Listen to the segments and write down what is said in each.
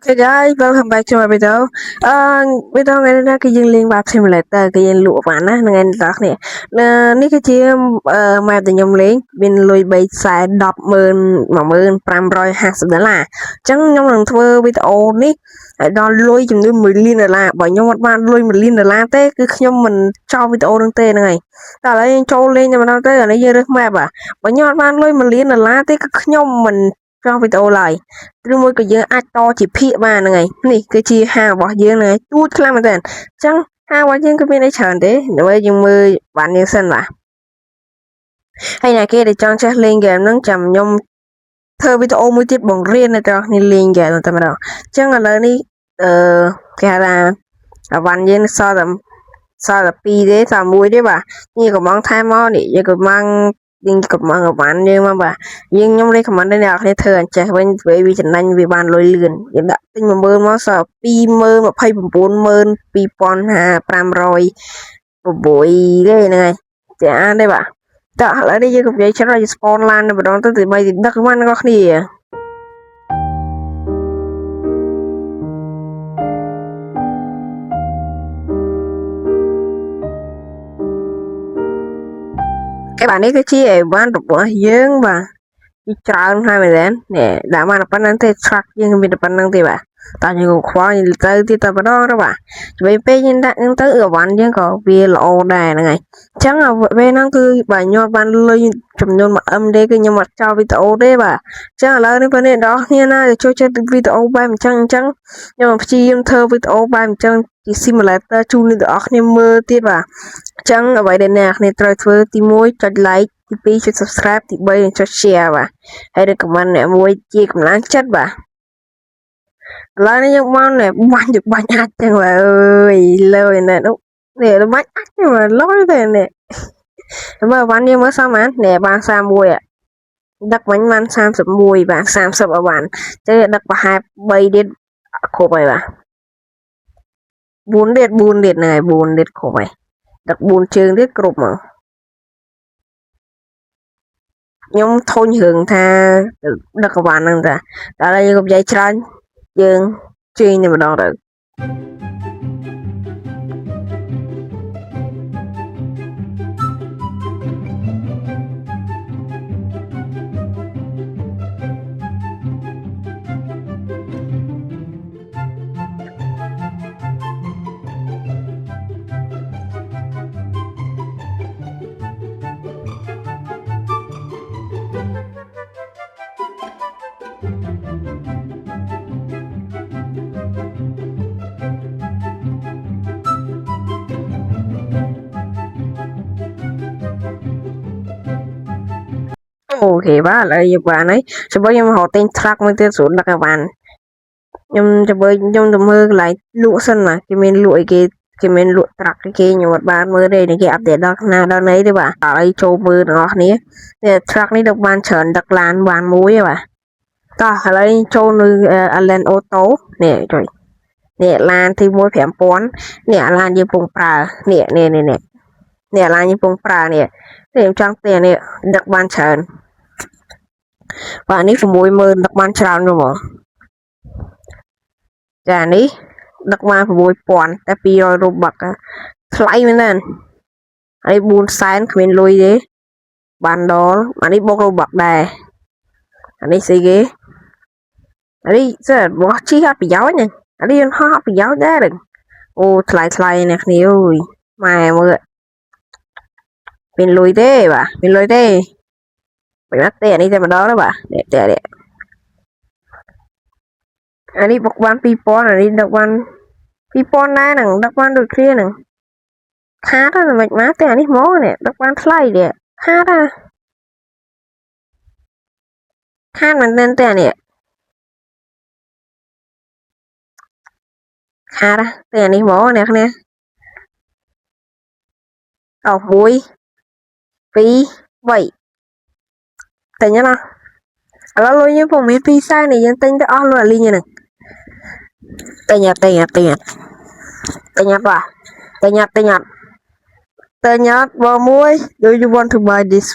Hey guys, welcome back to my video. Video ngày nayគឺយើងលេង Map Simulator គឺយើងលក់បានណាថ្ងៃនេះបងប្អូននេះគឺជា map ដែលខ្ញុំលេងមានលុយ$310,000 $1550 អញ្ចឹងខ្ញុំនឹងធ្វើវីដេអូនេះឲ្យដល់លុយចំនួន$1,000,000បើខ្ញុំអត់បានលុយ$1,000,000ទេគឺខ្ញុំមិនចោលវីដេអូនឹងទេហ្នឹងហើយតែឥឡូវយើងចូលលេងតែម្ដងទៅឥឡូវយើងរើស map បើខ្ញុំអត់បានលុយ$1,000,000ទេគឺខ្ញុំមិនចោលវីដេអូឡើយ ឬមួយក៏យើងអាចតជាភាគបានហ្នឹងហើយនេះគឺជាហាងរបស់យើងហ្នឹងហើយទូចខ្លាំងមែនតើអញ្ចឹងហាងរបស់យើងគឺមានអីច្រើនទេដើម្បីយើងមើលបានយើងសិនបាទហើយអ្នកគេដែលចង់ចេះលេងហ្គេមហ្នឹងចាំខ្ញុំធ្វើវីដេអូមួយទៀតបង្រៀនអ្នកទាំងគ្នាលេងហ្គេមតែម្ដងអញ្ចឹងឥឡូវនេះគេហៅថាអាវ៉ាន់យើងសល់តែ2ទេតែ1ទេបាទនេះកំងថែមមកនេះយើងកំងយើងកំងអាវ៉ាន់យើងមកបាទយើងខ្ញុំលេខខមមិនដែរអ្នកគ្នាធ្វើអញ្ចេះវិញវាចំណេញវាបានលុយលឿនយើងដាក់ទិញ10000មកសល់2029500 6ទេហ្នឹងហើយចាទេបាទតោះឥឡូវនេះយើងកំពុងច្រើនយើង spawn ឡាននៅម្ដងទៅដើម្បីដឹកបានអ្នកគ្នាបាទនេះគឺជាអីវ៉ាន់របស់យើងបាទច្រើនហើយមែនទេនេះដាក់មកប៉ុណ្្នឹងទេ track យើងមានតែប៉ុណ្្នឹងទេបាទតែយើងខ្វល់យើងទៅទៀតតែម្ដងទៅបាទជួយពេលយើងដាក់ហ្នឹងទៅអវ៉ាន់យើងក៏វាល្អដែរហ្នឹងហើយអញ្ចឹងពេលហ្នឹងគឺបាទខ្ញុំបានលុយចំនួន 1M ទេគឺខ្ញុំអត់ចោលវីដេអូទេបាទអញ្ចឹងឥឡូវនេះបងប្អូនគ្នាណាចូលចិត្តវីដេអូបែបអញ្ចឹងខ្ញុំព្យាយាមធ្វើវីដេអូបែបអញ្ចឹងជា simulator ជូនអ្នកទាំងអស់គ្នាមើលទៀតបាទអញ្ចឹងអ្វីដែលអ្នកគ្នាត្រូវធ្វើទី1ចុច like ទី2ចុច subscribe ទី3ចុច share បាទហើយឬ comment អ្នកមួយជាកម្លាំងចិត្តបាទឥឡូវនេះយើងមកនេះបាញ់អាចចឹងបាទអើយលើយនេះនេះបាញ់អាចហ្នឹងបាទលយទេនេះមើលវ៉ាន់យើងមើលសមបាននេះបាន31ដឹកវិញបាន31បាទ30អវ៉ាន់ទៅដឹកប្រហែល3ទៀតគ្រប់ហើយបាទ4ទៀតហ្នឹងហើយ4ទៀតគ្រប់ហើយដឹក4ជើងទៀតគ្រប់មកខ្ញុំធុញរឿងថាដឹកកវ៉ាន់ហ្នឹងតាតែឥឡូវយើងកុំនិយាយច្រើនយើងជិះតែម្ដងទៅអូខេបាទឥឡូវយើងបានហើយចាំបើខ្ញុំរកទិញ track មួយទៀតស្រួលដឹកឲ្យបានខ្ញុំចាំបើខ្ញុំទៅមើលកន្លែងលក់សិនណាគេមានលក់អីគេមានលក់ track គេខ្ញុំអត់បានមើលទេគេអាប់ដេតដល់ណាដល់ណីទេបាទឥឡូវចូលមើលទាំងអស់គ្នានេះ track នេះដឹកបានច្រើនដឹកឡានបានមួយទេបាទតោះឥឡូវចូលនៅ Allen Auto នេះចុយនេះឡានទី1 5000នេះឡានយើងពងប្រើនេះឡានយើងពងប្រើនេះខ្ញុំចង់ទេនេះដឹកបានច្រើនបាទនេះ60000ដឹកបានច្រើនហ្មងចានេះដឹកបាន6000តែ200រូបាក់ថ្លៃមែនទេហើយ400,000គ្មានលុយទេបានដល់អានេះបូករូបាក់ដែរអានេះស្អីគេអានេះសិតបោះជីអត់ប្រយោជន៍ហ្នឹងអានេះហោះអត់ប្រយោជន៍ដែរអូថ្លៃអ្នកគ្នាអើយម៉ែមើលមានលុយទេបាទមានលុយទេបែរទេអានេះតែម្ដងណាបាទតែអានេះបុកបាន2000អានេះដឹកបាន2000ដែរហ្នឹងដឹកបានដូចគ្នាហ្នឹងខាតហ្នឹងមិនមកទេអានេះមកនេះដឹកបានថ្លៃទេខាតមែនទេអានេះខាតទេអានេះមកអ្នកគ្នាអូ1 2 3តែញ៉ាំឥឡូវលុយយើងពុំមាន200,000នេះយើងទិញទៅអស់លុយអាលីងហ្នឹងតែញ៉ាំបាទតែញ៉ាំបងមួយ Do you want to buy this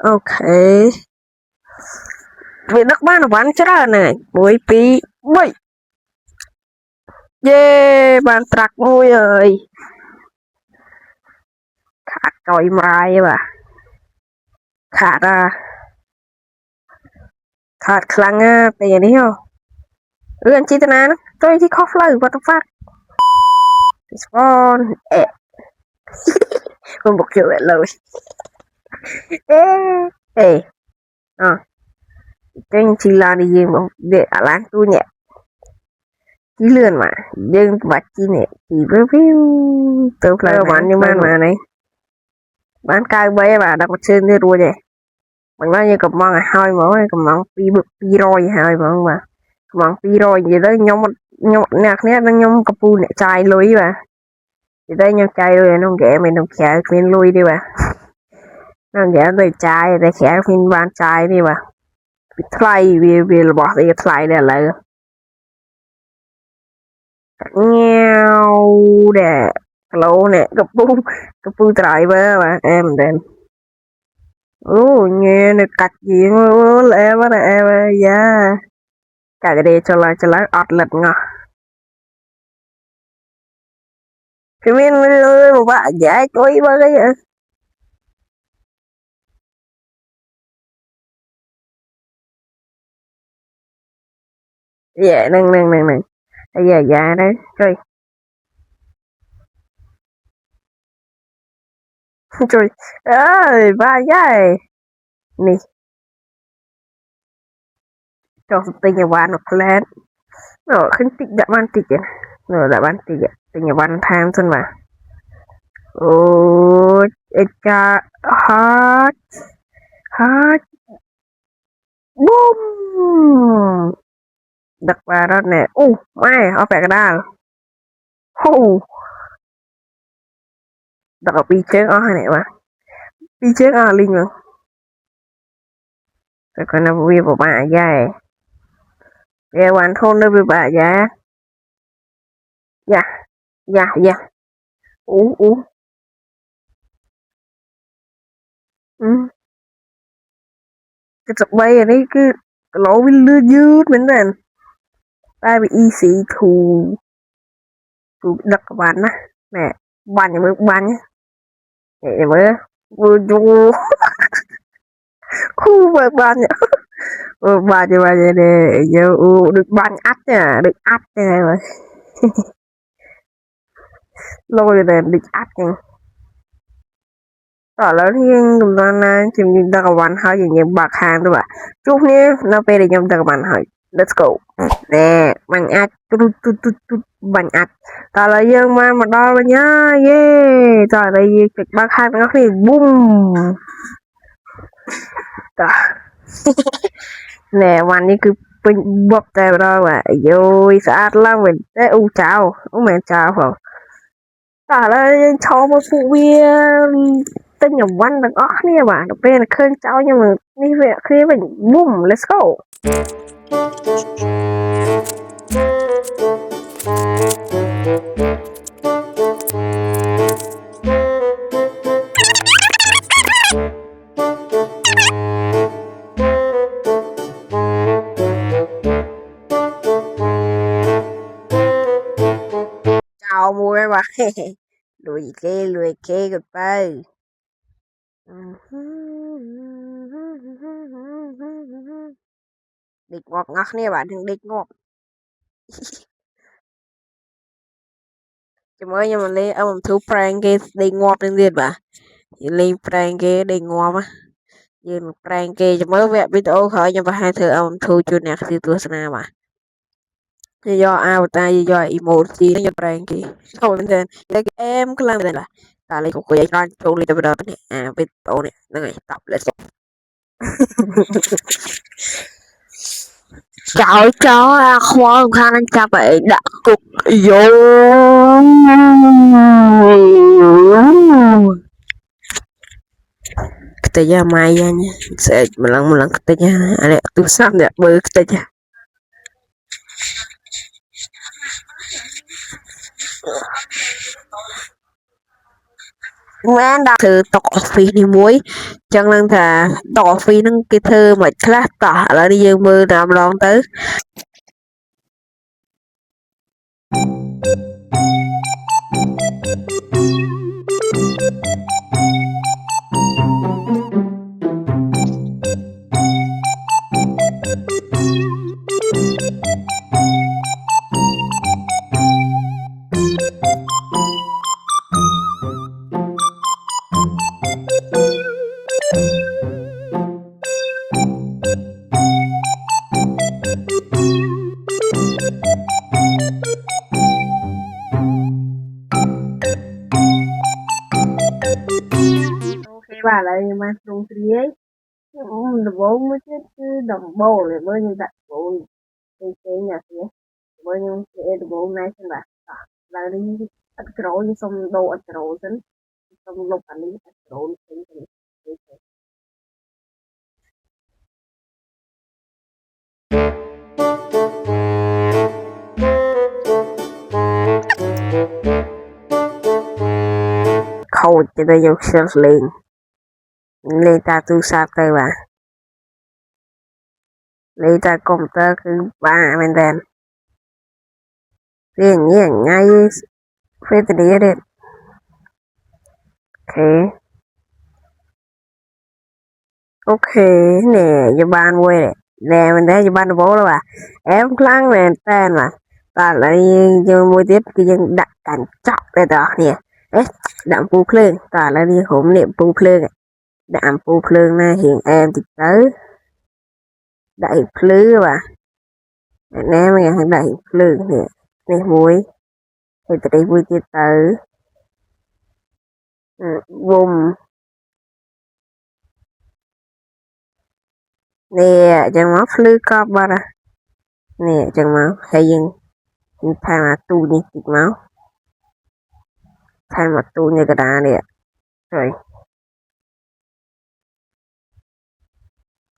អូខេវាដឹកបានអវ៉ាន់ច្រើនហ្នឹង1 2 Mày yeah bạn trặc môi ơiขาดก่อยไม้ว่ะขาดขาดครั้งแต่อย่างนี้เหรอเรื่องจินตนานะตัวที่คอฟเลยวัตฟักสปอนมันบอกเยอะเลยเอ๊ะcái chỉ là đi dương một để ở láng tôi nhẹ chỉ lươn mà dương bạch chi nè chỉ với từ là bạn nhưng mà này bán cay bé bà đặt trên đi đua vậy bằng nó như cầm măng hai món cầm măng pi bự pi roi hai món mà cầm măng pi roi gì đó nhóm nạc nè nó nhóm cặp pu nè chai lưới bà thì đây nhóm chai lưới nó ghẻ mình nó khẽ mình lùi đi bà nó ghẻ đời chai để khẽ mình bán chai đi bà thay vì bỏ đi thay để lại nghèo để lâu nè cặp pu trái bơ mà em đến nghe này cắt gì em á em yeah cả cái đây cho lại ọt lật ngà thì mình một bạn giải coi bao cái vậy dạ nâng bây giờ dạ đấy trời trời ơi ba giải nè cho tình nhà bạn một lên nó khinh tịch đã ban tịch nó đã ban tịch tình nhà bạn tham xuân mà ôi cha hot hot boom đặt vào đó nè mai ở phải cái đà đặt ở pi chết ở hai này mà pi chết ở linh mà rồi còn là vui của bà dài về hoàn thôn nơi với bà già dạ dạ ú cái sập bay ở đây cứ lỗ bên lưa dứt mình nè ta bị y sĩ thù đặt các bạn nè bạn nhà mới bạn nhé để mới vừa vô khu vực bạn nhé bạn như để giờ được bạn ắt nha được ắt nha mà lôi rồi được ắt nhaต่อแล้วที่กำลังนั้นจะมีตะวันหายอย่างบากหางด้วยช่วงนี้เราไปเรียนตะวันหาย let's go แน่บังอัดตุ๊ดบังอัดต่อแล้วยังมาดอเลยเนี่ยเย่ต่อแล้วยังจุดบากหางก็คือบุ้มต่อแน่วันนี้คือเป็นบอบแต่เราอ่ะโย่สะอาดแล้วเหมือนได้เจ้าแม่เจ้าเหรอต่อแล้วยังชอบมาฟูเวียtên nhà văn đừng óc nè bạn đọc bên là khơi cháu nhưng mà đi về khi mình boom let's go chào mùi em bạn lùi kê goodbye địch ngọt ngọt nè bạn đừng địch ngọt chứ mới nhưng mà lấy ông thu prank cái địch ngọt lênទៀតbà lên prank cái địch ngọt áยืน prank គេចាំមើលវគ្គវីដេអូក្រោយខ្ញុំបង្ហាញធ្វើឲ្យធូរជូនអ្នកទស្សនាបាទយកអាវតាយក emoji យក prank គេចូលមែនទេតែអែមខ្លាំងមែនបាទតែលេខអង្គុយឲ្យបានចូលលេខទៅនេះអាវីដេអូនេះហ្នឹងហើយតប់ let's go ចោលអាខ្វល់ខាងនឹងចាប់ឲ្យដាក់គុកយោខ្ទេចម៉ៃយ៉ាញ់ស្អែកម្លឹងខ្ទេចអានេះទូរស័ព្ទអ្នកបើខ្ទេចមែនដាក់ធ្វើតុក office នេះមួយចឹងនឹងថាតុក office ហ្នឹងគេធ្វើមិនខ្លះតោះឥឡូវនេះយើងមើលតាមម្ដងទៅ ok bà lại mà dùng gì ấy đồng bộ mới chứ đồng bộ rồi mới như vậy bộ cái nhà kia mới như cái đồng bộ này xem là đi ăn trộn xong đồ ăn trộn xong lúc anh đi ăn trộn khâu cho tôi vô sơ lên ta tu sát tới bà lên ta công tơ cứ ba mình đèn riêng như ngay phê tình đi đấy ok ok nè cho ban quê này nè mình thấy cho ban bố đó bà em lăng nè tên mà ta lại cho mua tiếp cái dân đặt cảnh chọc đây đó nè ế đạm phu phlên ta lại đi hổm niệm phu phlên đạm phu phlên này hiện em thì tới đại phứ bà nè mình hàng đại phứ nè nè muối thì tụi đi vui chơi tới vùng nè chẳng má phứ có bà ra nè chẳng má hay dân thay mà tu đi kịch máu thay mà tu như cái đá nè rồi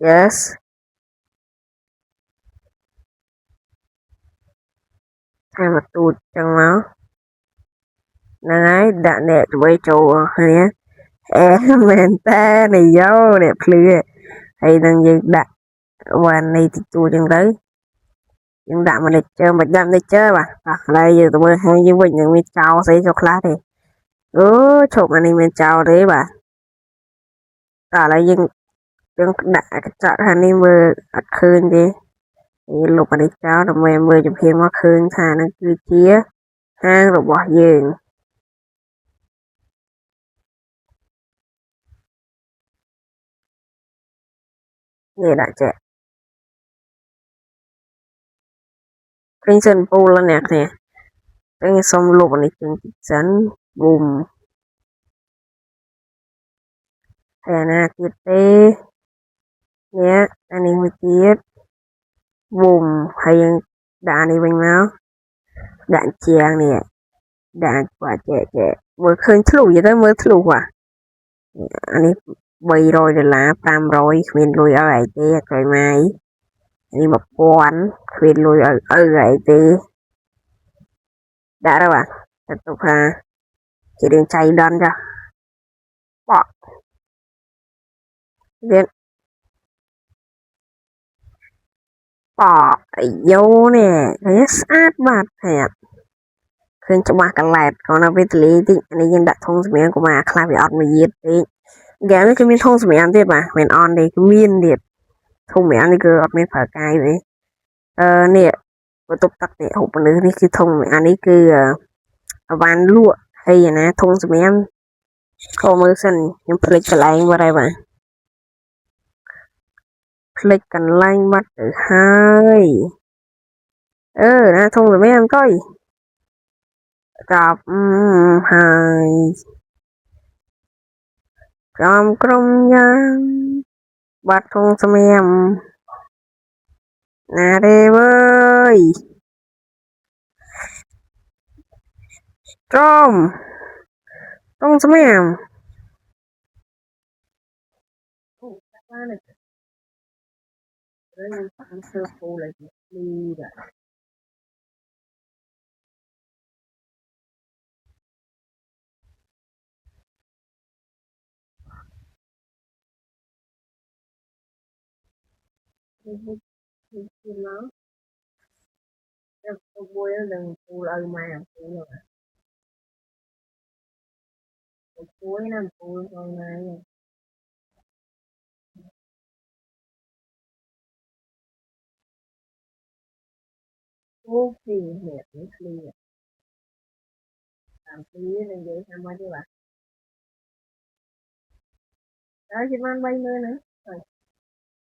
yes thay mà tu chẳng máu này đã nè tụi châu nè em mình ta này dâu nè phứ hay đang dân đãวันnày thì tu chẳng đấy nhưng đã mà để chơi mà đam để chơi mà đây giờ tụi mình hay như vậy những mình chào xây cho class thì chụp anh em chào đấy bà cả là nhưng đã cái chợ anh em mơ ở khơi đi lục anh chào rồi mày mơ chụp hình mà khơi thà nó cứ chia hang rồi bỏ giường nghe đã trẻ Vincent Paul là nè nè cái xong lục anh chừng dẫn bùm hè na tiết tê nhé anh em tiết bùm hay đạn đi bên máu đạn chiang nè đạn quả trẻ trẻ mới khơi thlu vậy đó mới thlu à anh ấy bay rồi là tam rồi khuyên lui ở lại tê trời mai đi một quán khuyên lui ở lại tê đã đâu à tiếp tục ha chỉ đừng chạy đơn cho bỏ đến bỏ vô nè thấy sát bạt hẹp khuyên cho bà cái lẹt còn nó biết lý thì anh ấy đã thông số miệng của bà khai bị ọt mà giết đi ghé với cái miếng thông số miệng tiếp mà miền on đi cái miên điệp thông miệng đi cơ ọt miếng phở cay vậy nè của tục tắc nè hộp nữ đi cái thông miệng đi cứ van lụa hay là nè thông số miệng không mới sân nhưng click cái lại vào đây mà click cái lại bắt từ hai nè thông số miệng coi gặp hai trong công nhân bắt thông số miệng nè đây ơi trong số miệng sơ phô lại đi nó tôi vui nó đừng phù lời mà phù rồi cuối năm phù con này អូពីនេះនេះតាមពីនឹងនិយាយថាមកទេបាទហើយជិះបាន30000ហ្នឹង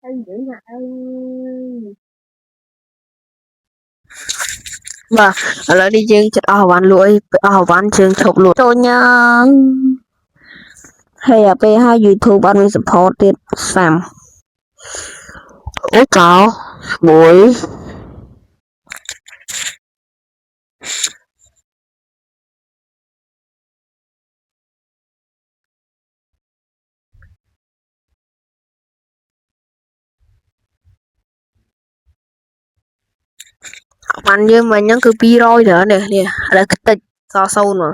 ហើយនិយាយថាអើបាទឥឡូវនេះយើងចិត្តអស់អវ៉ាន់លក់អីអស់អវ៉ាន់ជើងឈប់លក់ចូលញ៉ាំហើយអាពេលហើយ YouTube អត់មាន support ទៀតសាំអូកោមួយវ៉ាន់យើងមិញហ្នឹងគឺ200ទៅនេះឥឡូវខ្ទេចស0មក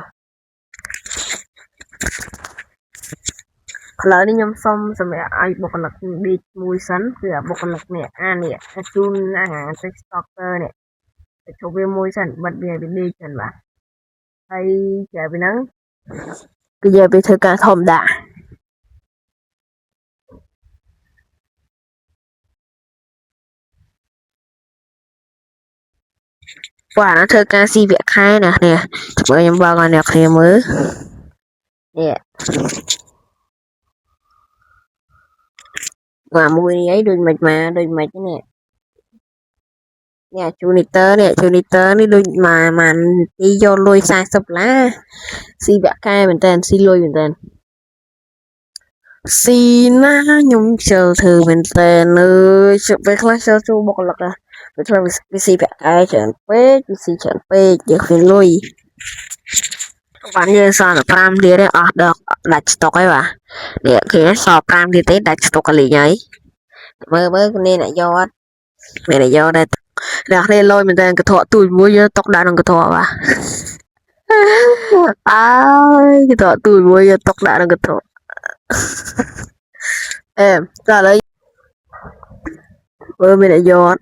ឥឡូវនេះខ្ញុំសុំសម្រាប់ឲ្យបុគ្គលិកដេកមួយសិនគឺអាបុគ្គលិកនេះនេះជូនអាហារ TikToker នេះទៅជប់វាមួយសិនបិទវាឲ្យវាដេកសិនបាទហើយក្រៅពីហ្នឹងគឺយកទៅធ្វើការធម្មតាបាទធ្វើការស៊ីវគ្គខែណានេះជួយខ្ញុំបើកឲ្យអ្នកគ្នាមើលនេះបាទមួយនេះដូចមិនមកដូចមិននេះនេះจูนิเตอร์នេះដូចមកទីយកលុយ$40ស៊ីវគ្គខែមែនតើស៊ីលុយមែនតើស៊ីណាខ្ញុំជិលធ្វើមែនតើអើយជិះពេលខ្លះជិលជួបុគ្គលិកវាធ្វើវាស៊ីវគ្គខែច្រើនពេកវាស៊ីច្រើនពេកយើងគ្មានលុយបានយើងសល់តែ5ទៀតទេអស់ដល់ដាច់ស្តុកហើយបាទនេះគេសល់5ទៀតទេដាច់ស្តុកកលីងហើយមើលគ្នាអ្នកយកអត់មានអ្នកយកដែរអ្នកនេះលុយមែនតើកធក់ទូចមួយយកຕົកដាក់ក្នុងកធក់បាទអើយកធក់ទូចមួយយកຕົកដាក់ក្នុងកធក់អេតែឥឡូវមើលមានអ្នកយកអត់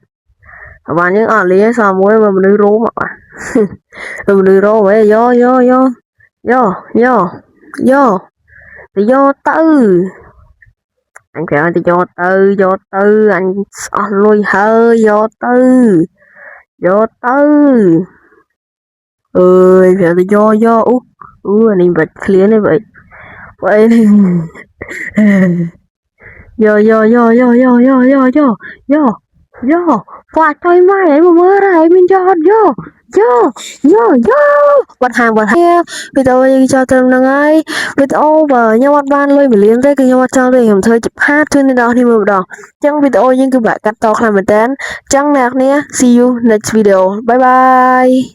បានយើងអត់លីសល់មួយមនុស្សរោមបាទមនុស្សរោមហ៎យកទៅអញក្រោយទៅយកទៅអញអស់លុយហើយយកទៅអើយប្រហែលទៅយកអូអានេះបាច់ឃ្លានទេបើនេះយកខ្វាច់ទៅម៉ែមកមើលហើយមានយកបាត់ហាងវីដេអូយើងចូលត្រឹមហ្នឹងហើយវីដេអូបើខ្ញុំអត់បានលុយ1លានទេគឺខ្ញុំអត់ចង់ទេខ្ញុំធ្វើជាផាតជូនអ្នកនរគ្នាមើលម្ដងអញ្ចឹងវីដេអូយើងគឺបាក់កាត់តខ្លាំងមែនតើអញ្ចឹងអ្នកនរគ្នា see you next video bye bye